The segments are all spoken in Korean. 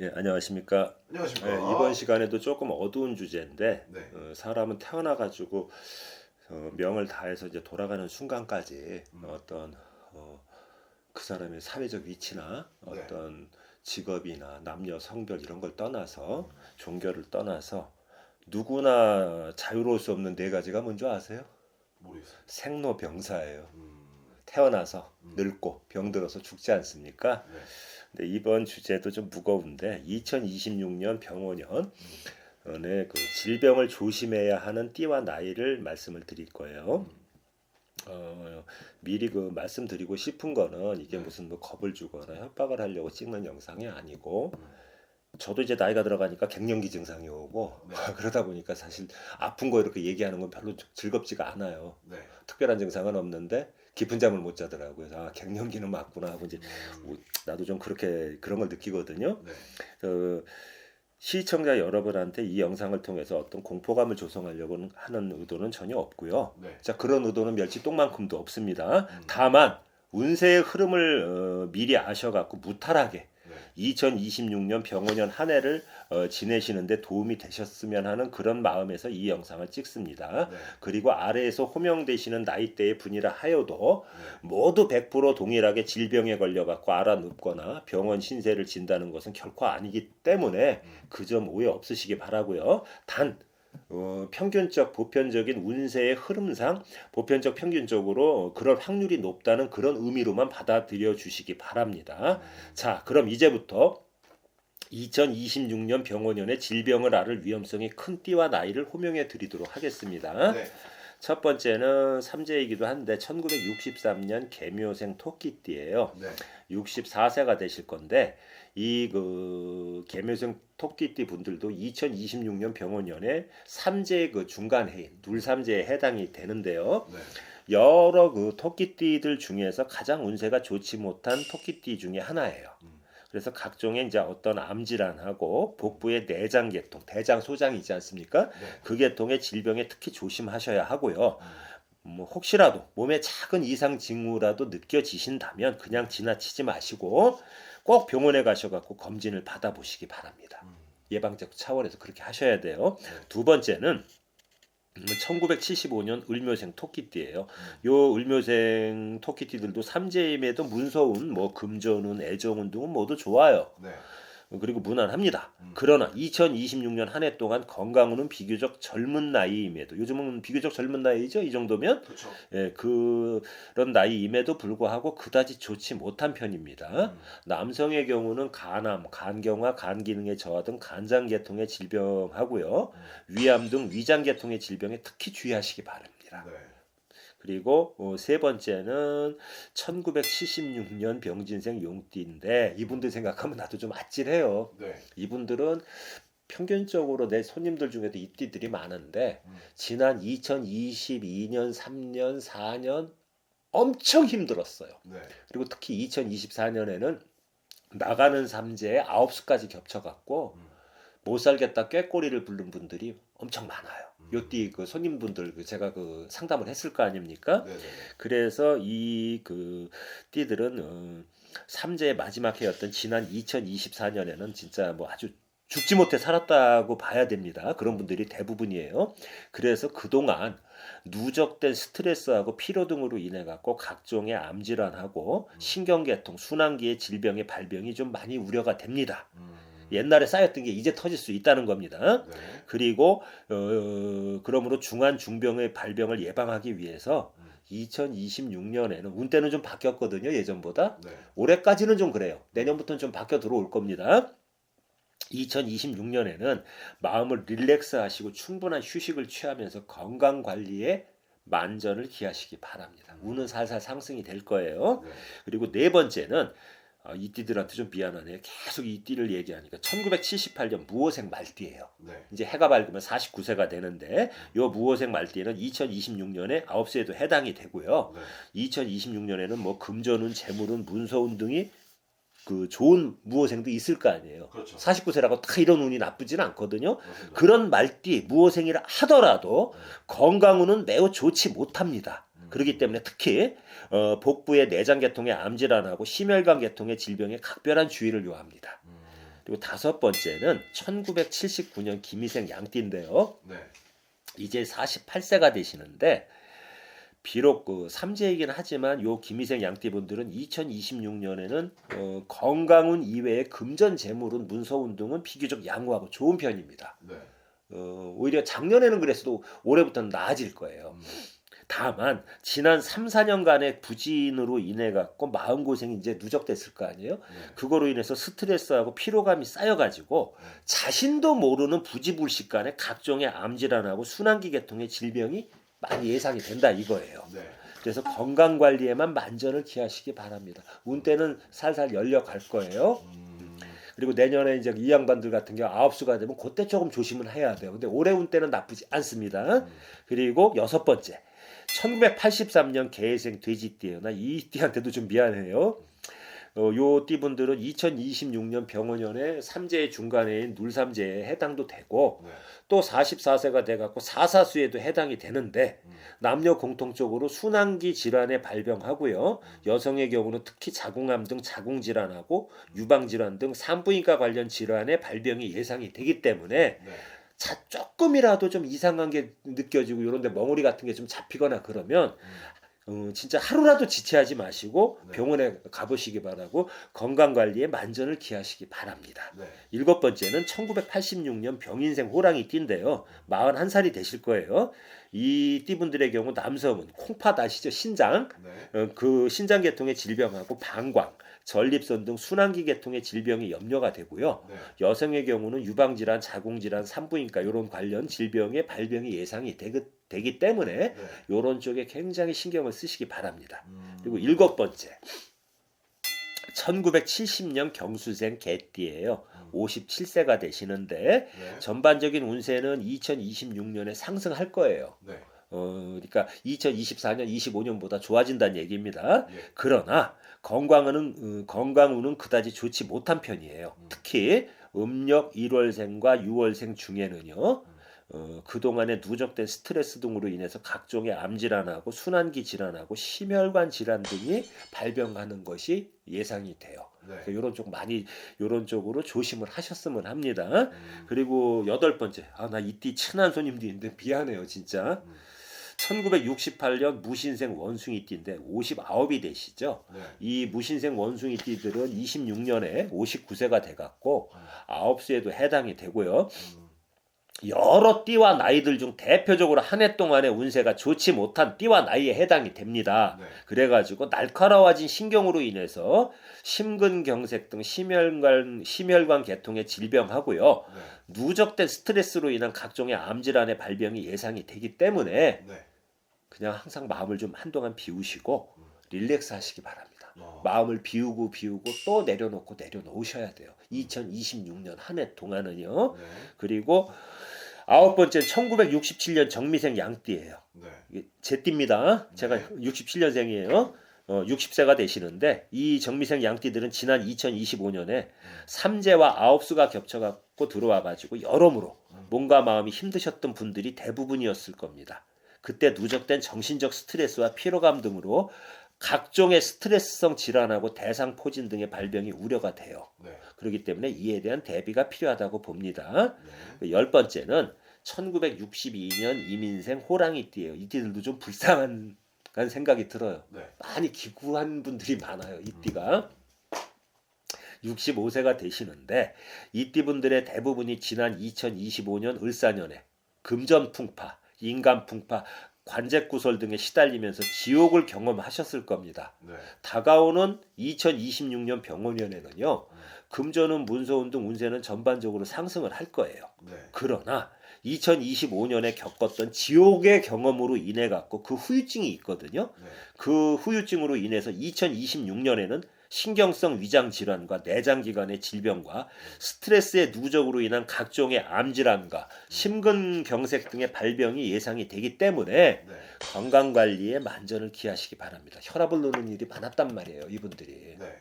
예, 안녕하십니까. 예, 이번 안녕하십니까? 시간에도 조금 어두운 주제인데, 네. 사람은 태어나가지고 명을 다해서 이제 돌아가는 순간까지 음. 어떤 그 사람의 사회적 위치나 네. 어떤 직업이나 남녀, 성별 이런 걸 떠나서 음. 종교를 떠나서 누구나 자유로울 수 없는 네 가지가 뭔지 아세요? 모르겠어요. 생로병사예요. 음. 태어나서 음. 늙고 병들어서 죽지 않습니까? 네. 근데 이번 주제도 좀 무거운데 2026년 병원년 음. 네, 그 질병을 조심해야 하는 띠와 나이를 말씀을 드릴 거예요. 음. 미리 그 말씀드리고 싶은 거는 이게 네. 무슨 뭐 겁을 주거나 협박을 하려고 찍는 영상이 아니고, 음. 저도 이제 나이가 들어가니까 갱년기 증상이 오고 네. 그러다 보니까 사실 아픈 거 이렇게 얘기하는 건 별로 즐겁지가 않아요. 네. 특별한 증상은 없는데 깊은 잠을 못 자더라고요. 아, 갱년기는 맞구나 하고 이제 음. 나도 좀 그렇게 그런 걸 느끼거든요. 네. 그 시청자 여러분한테 이 영상을 통해서 어떤 공포감을 조성하려고 하는 의도는 전혀 없고요. 네. 자, 그런 의도는 멸치 똥만큼도 없습니다. 음. 다만 운세의 흐름을 미리 아셔갖고 무탈하게 네. 2026년 병원년 한 해를 지내시는데 도움이 되셨으면 하는 그런 마음에서 이 영상을 찍습니다. 네. 그리고 아래에서 호명되시는 나이대의 분이라 하여도 네. 모두 100% 동일하게 질병에 걸려갖고 알아눕거나 병원 신세를 진다는 것은 결코 아니기 때문에 음. 그 점 오해 없으시기 바라고요. 단 평균적 보편적인 운세의 흐름상 보편적 평균적으로 그럴 확률이 높다는 그런 의미로만 받아들여 주시기 바랍니다. 음. 자, 그럼 이제부터 2026년 병원연의 질병을 앓을 위험성이 큰 띠와 나이를 호명해 드리도록 하겠습니다. 네. 첫 번째는 삼재이기도 한데 1963년 개묘생 토끼띠예요. 네. 64세가 되실 건데 이 그 개묘생 토끼띠 분들도 2026년 병원연에 삼재 그 중간 해인 눌삼재에 해당이 되는데요. 네. 여러 그 토끼띠들 중에서 가장 운세가 좋지 못한 토끼띠 중에 하나예요. 음. 그래서 각종의 이제 어떤 암질환하고 복부의 내장 계통, 대장 소장이 있지 않습니까? 네. 그 계통의 질병에 특히 조심하셔야 하고요. 음. 뭐 혹시라도 몸에 작은 이상 징후라도 느껴지신다면 그냥 지나치지 마시고 꼭 병원에 가셔갖고 검진을 받아보시기 바랍니다. 음. 예방적 차원에서 그렇게 하셔야 돼요. 네. 두 번째는 1975년 을묘생 토끼띠예요. 음. 요 을묘생 토끼띠들도 삼재임에도 문서운, 뭐 금전운, 애정운 등은 모두 좋아요. 네. 그리고 무난합니다. 음. 그러나 2026년 한 해 동안 건강운은 비교적 젊은 나이임에도 요즘은 비교적 젊은 나이죠. 이 정도면 그렇죠. 예, 그런 나이임에도 불구하고 그다지 좋지 못한 편입니다. 음. 남성의 경우는 간암, 간경화, 간기능의 저하 등 간장계통의 질병하고요. 음. 위암 등 위장계통의 질병에 특히 주의하시기 바랍니다. 네. 그리고 세 번째는 1976년 병진생 용띠인데 이분들 생각하면 나도 좀 아찔해요. 네. 이분들은 평균적으로 내 손님들 중에도 이 띠들이 많은데 음. 지난 2022년, 3년, 4년 엄청 힘들었어요. 네. 그리고 특히 2024년에는 나가는 삼재에 9수까지 겹쳐갖고 음. 못 살겠다 꾀꼬리를 부른 분들이 엄청 많아요. 음. 요띠 그 손님분들 제가 그 상담을 했을 거 아닙니까? 네. 네. 그래서 이 그 띠들은 삼재의 마지막 해였던 지난 2024년에는 진짜 뭐 아주 죽지 못해 살았다고 봐야 됩니다. 그런 분들이 대부분이에요. 그래서 그동안 누적된 스트레스하고 피로 등으로 인해 갖고 각종의 암질환하고 음. 신경계통, 순환기의 질병의 발병이 좀 많이 우려가 됩니다. 음. 옛날에 쌓였던 게 이제 터질 수 있다는 겁니다. 네. 그리고 그러므로 중한 중병의 발병을 예방하기 위해서 음. 2026년에는 운때는 좀 바뀌었거든요. 예전보다. 네. 올해까지는 좀 그래요. 내년부터는 좀 바뀌어 들어올 겁니다. 2026년에는 마음을 릴렉스 하시고 충분한 휴식을 취하면서 건강 관리에 만전을 기하시기 바랍니다. 운은 살살 상승이 될 거예요. 네. 그리고 네 번째는 이 띠들한테 좀 미안하네요. 계속 이 띠를 얘기하니까 1978년 무오생 말띠예요. 네. 이제 해가 밝으면 49세가 되는데 요 무오생 말띠는 2026년에 9세에도 해당이 되고요. 네. 2026년에는 뭐 금전운, 재물운, 문서운 등이 그 좋은 무오생도 있을 거 아니에요. 그렇죠. 49세라고 다 이런 운이 나쁘진 않거든요. 맞습니다. 그런 말띠 무오생이라 하더라도 건강운은 매우 좋지 못합니다. 그렇기 때문에 특히 복부의 내장 계통의 암질환하고 심혈관 계통의 질병에 각별한 주의를 요합니다. 음. 그리고 다섯 번째는 1979년 김희생 양띠인데요. 네. 이제 48세가 되시는데 비록 그 삼재이긴 하지만 요 김희생 양띠분들은 2026년에는 건강운 이외에 금전 재물운 문서운 등은 비교적 양호하고 좋은 편입니다. 네. 오히려 작년에는 그랬어도 올해부터는 나아질 거예요. 다만 지난 3, 4년간의 부진으로 인해 갖고 마음고생이 이제 누적됐을 거 아니에요. 네. 그거로 인해서 스트레스하고 피로감이 쌓여가지고 자신도 모르는 부지불식간에 각종의 암질환하고 순환기 계통의 질병이 많이 예상이 된다 이거예요. 네. 그래서 건강 관리에만 만전을 기하시기 바랍니다. 운때는 살살 열려갈 거예요. 그리고 내년에 이제 이 양반들 같은 경우 아홉수가 되면 그때 조금 조심을 해야 돼요. 근데 올해 운때는 나쁘지 않습니다. 그리고 여섯 번째 1983년 개해생 돼지띠예요. 나 이 띠한테도 좀 미안해요. 요 띠분들은 2026년 병원년에 삼재의 중간에인 눌삼재에 해당도 되고 네. 또 44세가 돼갖고 사사수에도 해당이 되는데 남녀 공통적으로 순환기 질환에 발병하고요. 여성의 경우는 특히 자궁암 등 자궁질환하고 유방질환 등 산부인과 관련 질환의 발병이 예상이 되기 때문에 네. 조금이라도 좀 이상한 게 느껴지고 이런데 멍울이 같은 게 좀 잡히거나 그러면 진짜 하루라도 지체하지 마시고 네. 병원에 가보시기 바라고 건강관리에 만전을 기하시기 바랍니다. 네. 일곱 번째는 1986년 병인생 호랑이 띠인데요. 41살이 되실 거예요. 이 띠분들의 경우 남성은 콩팥 아시죠? 신장. 네. 그 신장 계통의 질병하고 방광, 전립선 등 순환기 계통의 질병이 염려가 되고요. 네. 여성의 경우는 유방질환, 자궁질환, 산부인과 이런 관련 질병의 발병이 예상이 되기 때문에 네. 이런 쪽에 굉장히 신경을 쓰시기 바랍니다. 그리고 일곱 번째 1970년 경수생 개띠예요. 57세가 되시는데 네. 전반적인 운세는 2026년에 상승할 거예요. 네. 그러니까 2024년, 25년보다 좋아진다는 얘기입니다. 예. 그러나 건강운은 그다지 좋지 못한 편이에요. 특히 음력 1월생과 6월생 중에는요. 그동안에 누적된 스트레스 등으로 인해서 각종의 암질환하고 순환기 질환하고 심혈관 질환 등이 발병하는 것이 예상이 돼요. 네. 이런 쪽으로 조심을 하셨으면 합니다. 그리고 여덟 번째, 나 이띠 친한 손님도 있는데 미안해요, 진짜. 1968년 무신생 원숭이띠인데 59이 되시죠. 네. 이 무신생 원숭이띠들은 26년에 59세가 돼갖고 9수에도 해당이 되고요. 여러 띠와 나이들 중 대표적으로 한 해 동안의 운세가 좋지 못한 띠와 나이에 해당이 됩니다. 네. 그래가지고 날카로워진 신경으로 인해서 심근경색 등 심혈관 계통의 질병하고요. 네. 누적된 스트레스로 인한 각종의 암질환의 발병이 예상이 되기 때문에 네. 그냥 항상 마음을 좀 한동안 비우시고 릴렉스 하시기 바랍니다. 어. 마음을 비우고 또 내려놓으셔야 돼요. 2026년 한 해 동안은요. 네. 그리고 아홉 번째 1967년 정미생 양띠예요. 네. 이게 제 띠입니다. 제가 네. 67년생이에요. 60세가 되시는데 이 정미생 양띠들은 지난 2025년에 삼재와 아홉수가 겹쳐갖고 들어와가지고 여러모로 몸과 마음이 힘드셨던 분들이 대부분이었을 겁니다. 그때 누적된 정신적 스트레스와 피로감 등으로 각종의 스트레스성 질환하고 대상포진 등의 발병이 우려가 돼요. 네. 그렇기 때문에 이에 대한 대비가 필요하다고 봅니다. 네. 열 번째는 1962년 이민생 호랑이띠예요. 이 띠들도 좀 불쌍한 생각이 들어요. 네. 많이 기구한 분들이 많아요. 이 띠가. 65세가 되시는데 이 띠분들의 대부분이 지난 2025년 을사년에 금전풍파, 인간풍파, 관제구설 등에 시달리면서 지옥을 경험하셨을 겁니다. 네. 다가오는 2026년 병원년에는요. 금전운, 문서운 등 운세는 전반적으로 상승을 할 거예요. 네. 그러나 2025년에 겪었던 지옥의 경험으로 인해 갖고 그 후유증이 있거든요. 네. 그 후유증으로 인해서 2026년에는 신경성 위장 질환과 내장 기관의 질병과 스트레스의 누적으로 인한 각종의 암 질환과 심근경색 등의 발병이 예상이 되기 때문에 네. 건강 관리에 만전을 기하시기 바랍니다. 혈압을 놓는 일이 많았단 말이에요, 이분들이. 네.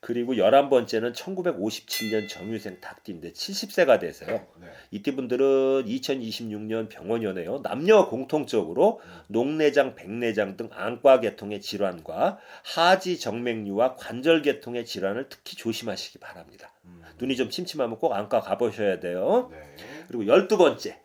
그리고 11번째는 1957년 정유생 닭띠인데 70세가 되세요. 네. 이때 분들은 2026년 병원연애요. 남녀 공통적으로 녹내장, 백내장 등 안과 계통의 질환과 하지 정맥류와 관절 계통의 질환을 특히 조심하시기 바랍니다. 눈이 좀 침침하면 꼭 안과 가보셔야 돼요. 네. 그리고 12번째. 네.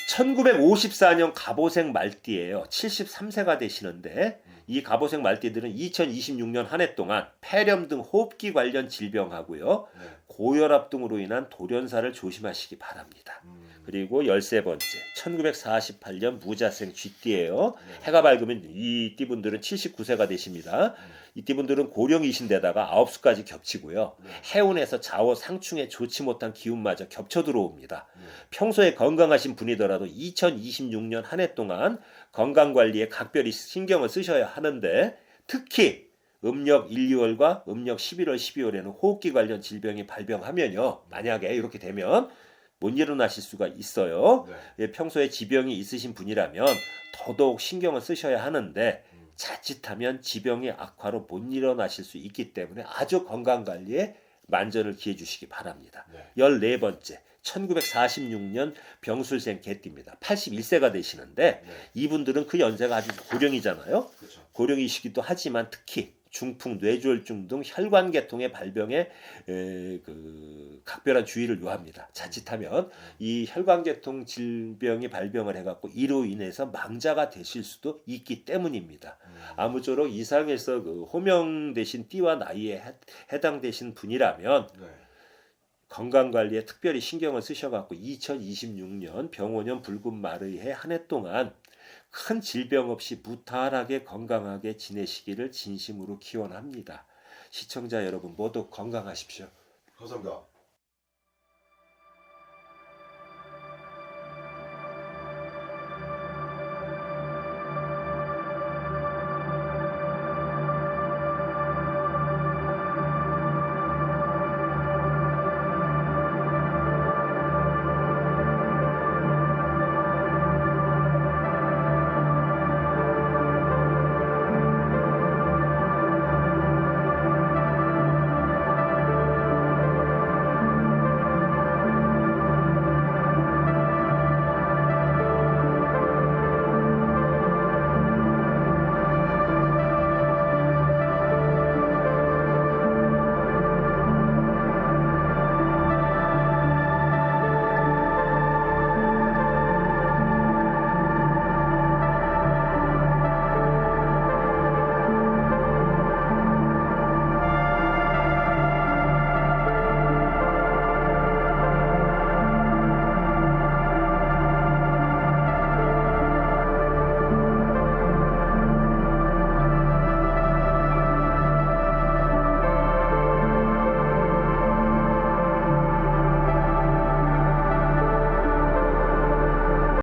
1954년 갑오색 말띠예요. 73세가 되시는데 이 갑오색 말띠들은 2026년 한 해 동안 폐렴 등 호흡기 관련 질병하고요. 네. 고혈압 등으로 인한 돌연사를 조심하시기 바랍니다. 그리고 13번째 1948년 무자생 쥐띠예요. 해가 밝으면 이 띠분들은 79세가 되십니다. 이 띠분들은 고령이신데다가 9수까지 겹치고요. 해운에서 좌우 상충에 좋지 못한 기운마저 겹쳐 들어옵니다. 평소에 건강하신 분이더라도 2026년 한 해 동안 건강관리에 각별히 신경을 쓰셔야 하는데 특히 음력 1, 2월과 음력 11월, 12월에는 호흡기 관련 질병이 발병하면요. 만약에 이렇게 되면 못 일어나실 수가 있어요. 네. 예, 평소에 지병이 있으신 분이라면 더더욱 신경을 쓰셔야 하는데 자칫하면 지병의 악화로 못 일어나실 수 있기 때문에 아주 건강관리에 만전을 기해 주시기 바랍니다. 네. 14번째 1946년 병술생 개띠입니다. 81세가 되시는데 네. 이분들은 그 연세가 아주 고령이잖아요. 그렇죠. 고령이시기도 하지만 특히 중풍, 뇌졸중 등 혈관 계통의 발병에 각별한 주의를 요합니다. 자칫하면 이 혈관 계통 질병이 발병을 해갖고 이로 인해서 망자가 되실 수도 있기 때문입니다. 아무쪼록 이상에서 그 호명되신 띠와 나이에 해당되신 분이라면 네. 건강관리에 특별히 신경을 쓰셔갖고 2026년 병원연 붉은마르이해 한 해 동안 큰 질병 없이 무탈하게 건강하게 지내시기를 진심으로 기원합니다. 시청자 여러분 모두 건강하십시오. 감사합니다.